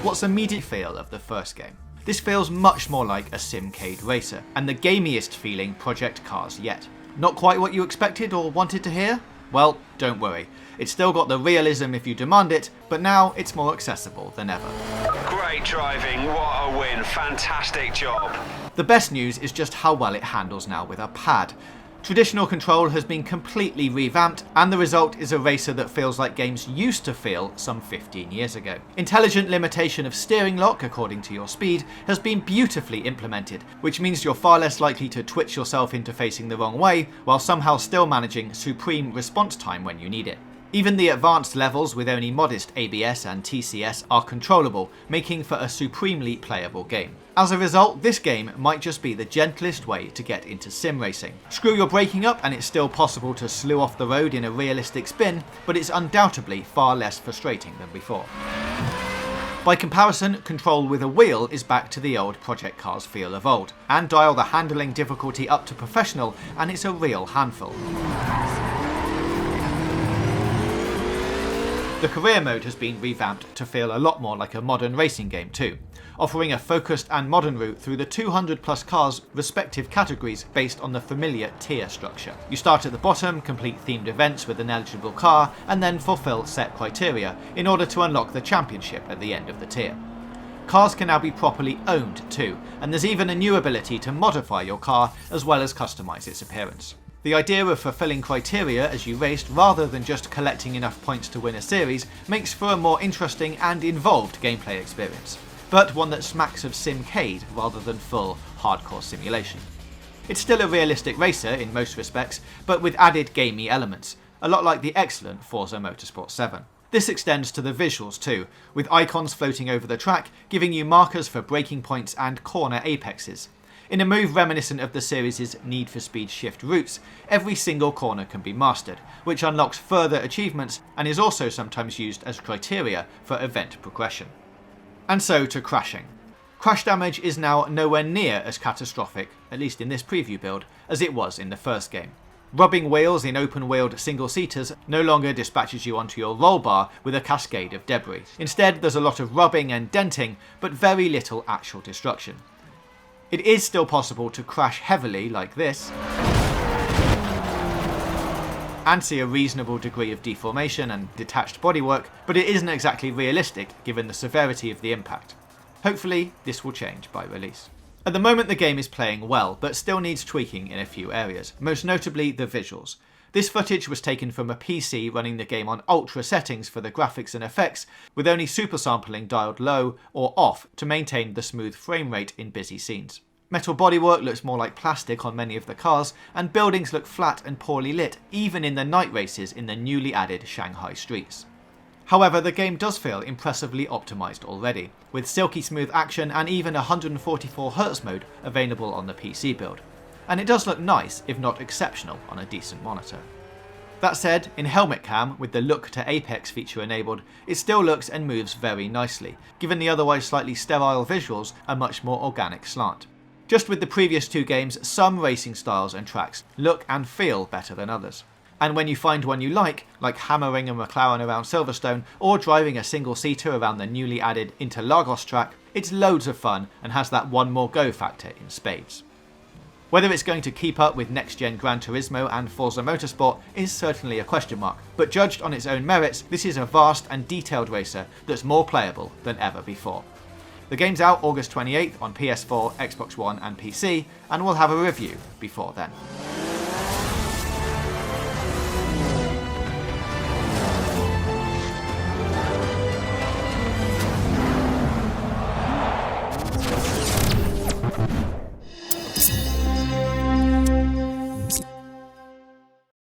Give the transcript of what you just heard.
What's immediate feel of the first game? This feels much more like a simcade racer, and the gamiest feeling Project Cars yet. Not quite what you expected or wanted to hear? Well, don't worry. It's still got the realism if you demand it, but now it's more accessible than ever. Great driving, what a win, fantastic job. The best news is just how well it handles now with a pad. Traditional control has been completely revamped, and the result is a racer that feels like games used to feel some 15 years ago. Intelligent limitation of steering lock according to your speed has been beautifully implemented, which means you're far less likely to twitch yourself into facing the wrong way, while somehow still managing supreme response time when you need it. Even the advanced levels with only modest ABS and TCS are controllable, making for a supremely playable game. As a result, this game might just be the gentlest way to get into sim racing. Screw your braking up and it's still possible to slew off the road in a realistic spin, but it's undoubtedly far less frustrating than before. By comparison, control with a wheel is back to the old Project Cars feel of old, and dial the handling difficulty up to professional and it's a real handful. The career mode has been revamped to feel a lot more like a modern racing game too, offering a focused and modern route through the 200 plus cars' respective categories based on the familiar tier structure. You start at the bottom, complete themed events with an eligible car, and then fulfill set criteria in order to unlock the championship at the end of the tier. Cars can now be properly owned too, and there's even a new ability to modify your car as well as customize its appearance. The idea of fulfilling criteria as you raced rather than just collecting enough points to win a series makes for a more interesting and involved gameplay experience, but one that smacks of simcade rather than full hardcore simulation. It's still a realistic racer in most respects, but with added gamey elements, a lot like the excellent Forza Motorsport 7. This extends to the visuals too, with icons floating over the track giving you markers for braking points and corner apexes. In a move reminiscent of the series' Need for Speed Shift routes, every single corner can be mastered, which unlocks further achievements and is also sometimes used as criteria for event progression. And so to crashing. Crash damage is now nowhere near as catastrophic, at least in this preview build, as it was in the first game. Rubbing wheels in open-wheeled single-seaters no longer dispatches you onto your roll bar with a cascade of debris. Instead, there's a lot of rubbing and denting, but very little actual destruction. It is still possible to crash heavily like this and see a reasonable degree of deformation and detached bodywork, but it isn't exactly realistic given the severity of the impact. Hopefully, this will change by release. At the moment the game is playing well, but still needs tweaking in a few areas, most notably the visuals. This footage was taken from a PC running the game on ultra settings for the graphics and effects, with only super sampling dialed low or off to maintain the smooth frame rate in busy scenes. Metal bodywork looks more like plastic on many of the cars, and buildings look flat and poorly lit, even in the night races in the newly added Shanghai streets. However, the game does feel impressively optimised already, with silky smooth action and even 144Hz mode available on the PC build. And it does look nice, if not exceptional, on a decent monitor. That said, in helmet cam, with the look to apex feature enabled, it still looks and moves very nicely, given the otherwise slightly sterile visuals a much more organic slant. Just with the previous two games, some racing styles and tracks look and feel better than others. And when you find one you like hammering a McLaren around Silverstone or driving a single-seater around the newly added Interlagos track, it's loads of fun and has that one more go factor in spades. Whether it's going to keep up with next-gen Gran Turismo and Forza Motorsport is certainly a question mark, but judged on its own merits, this is a vast and detailed racer that's more playable than ever before. The game's out August 28th on PS4, Xbox One and PC, and we'll have a review before then.